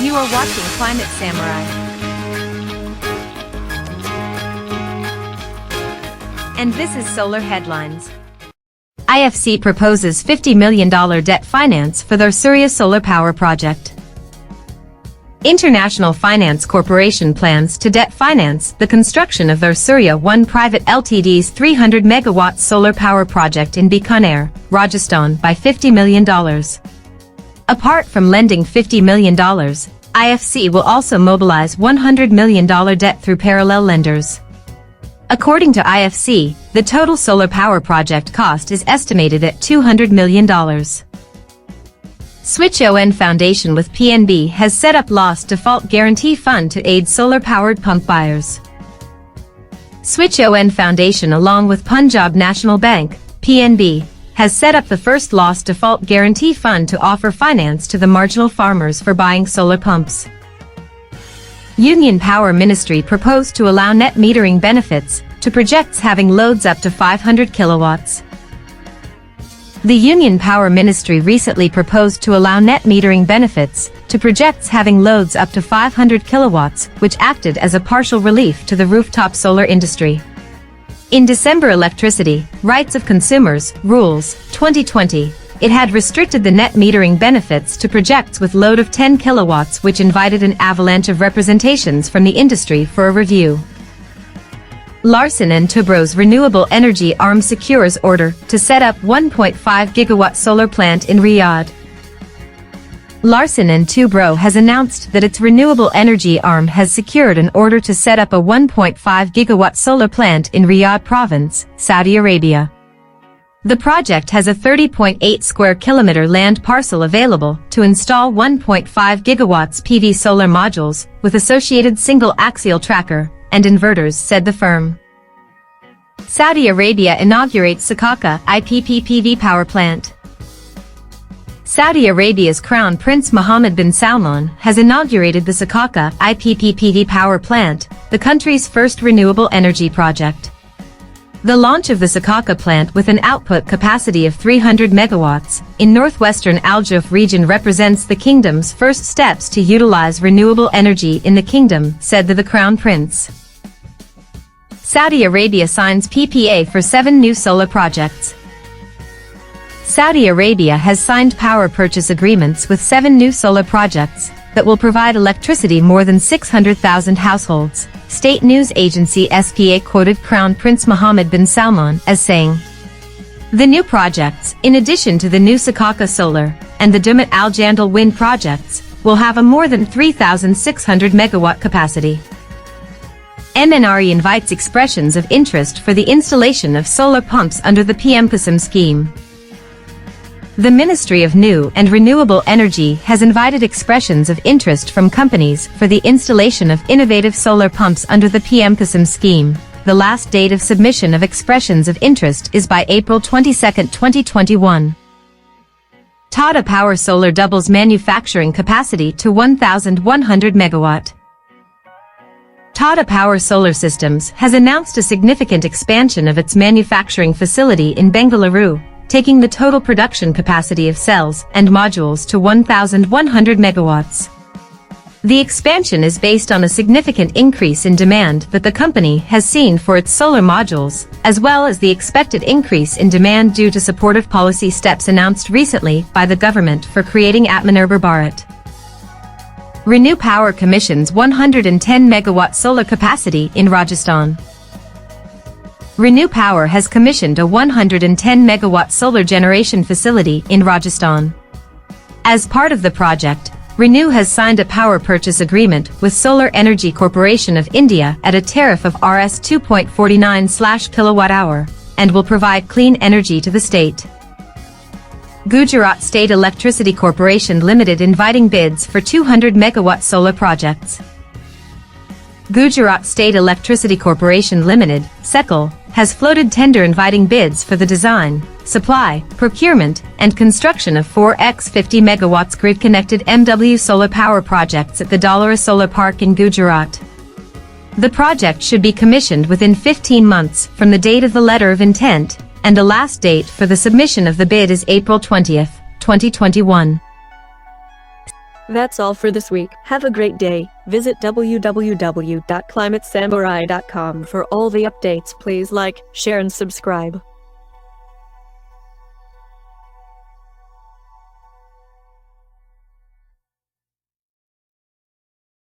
You are watching Climate Samurai. And this is Solar Headlines. IFC proposes $50 million debt finance for Thar Surya solar power project. International Finance Corporation plans to debt finance the construction of Thar Surya 1 Pvt Ltd's 300 megawatt solar power project in Bikaner, Rajasthan by $50 million. Apart from lending $50 million, IFC will also mobilize $100 million debt through parallel lenders. According to IFC, the total solar power project cost is estimated at $200 million. SwitchON Foundation with PNB has set up Loss Default Guarantee Fund to aid solar-powered pump buyers. SwitchON Foundation along with Punjab National Bank, PNB, has set up the first Loss Default Guarantee Fund to offer finance to the marginal farmers for buying solar pumps. Union Power Ministry proposed to allow net metering benefits to projects having loads up to 500 kilowatts. The Union Power Ministry recently proposed to allow net metering benefits to projects having loads up to 500 kilowatts, which acted as a partial relief to the rooftop solar industry. In December Electricity Rights of Consumers Rules 2020, it had restricted the net metering benefits to projects with load of 10 kilowatts, which invited an avalanche of representations from the industry for a review. Larsen Toubro's renewable energy arm secures order to set up 1.5 gigawatt solar plant in Riyadh. Larsen Toubro has announced that its renewable energy arm has secured an order to set up a 1.5 gigawatt solar plant in Riyadh province, Saudi Arabia. The project has a 30.8 square kilometer land parcel available to install 1.5 gigawatts PV solar modules with associated single axial tracker and inverters, said the firm. Saudi Arabia inaugurates Sakaka IPP PV power plant. Saudi Arabia's Crown Prince Mohammed bin Salman has inaugurated the Sakaka IPP PV power plant, the country's first renewable energy project. The launch of the Sakaka plant with an output capacity of 300 megawatts in northwestern Al Juf region represents the kingdom's first steps to utilize renewable energy in the kingdom, said the Crown Prince. Saudi Arabia signs PPA for 7 new solar projects. Saudi Arabia has signed power purchase agreements with 7 new solar projects that will provide electricity more than 600,000 households. State news agency SPA quoted Crown Prince Mohammed bin Salman as saying, "The new projects, in addition to the new Sakaka Solar and the Dumat Al Jandal wind projects, will have a more than 3,600 megawatt capacity." MNRE invites expressions of interest for the installation of solar pumps under the PM Qasam scheme. The Ministry of New and Renewable Energy has invited expressions of interest from companies for the installation of innovative solar pumps under the PM Qasam scheme. The last date of submission of expressions of interest is by April 22, 2021. Tata Power Solar doubles manufacturing capacity to 1,100 megawatt. Tata Power Solar Systems has announced a significant expansion of its manufacturing facility in Bengaluru, taking the total production capacity of cells and modules to 1,100 megawatts. The expansion is based on a significant increase in demand that the company has seen for its solar modules, as well as the expected increase in demand due to supportive policy steps announced recently by the government for creating Atmanirbhar Bharat. ReNew Power commissions 110 megawatt solar capacity in Rajasthan. ReNew Power has commissioned a 110 megawatt solar generation facility in Rajasthan. As part of the project, ReNew has signed a power purchase agreement with Solar Energy Corporation of India at a tariff of Rs 2.49/kilowatt-hour, and will provide clean energy to the state. Gujarat State Electricity Corporation Limited inviting bids for 200 megawatt solar projects. Gujarat State Electricity Corporation Limited, SECL, has floated tender inviting bids for the design, supply, procurement, and construction of 4x50 megawatts grid-connected MW solar power projects at the Dallara Solar Park in Gujarat. The project should be commissioned within 15 months from the date of the letter of intent, and the last date for the submission of the bid is April 20, 2021. That's all for this week. Have a great day. Visit www.climatesamurai.com for all the updates. Please like, share and subscribe.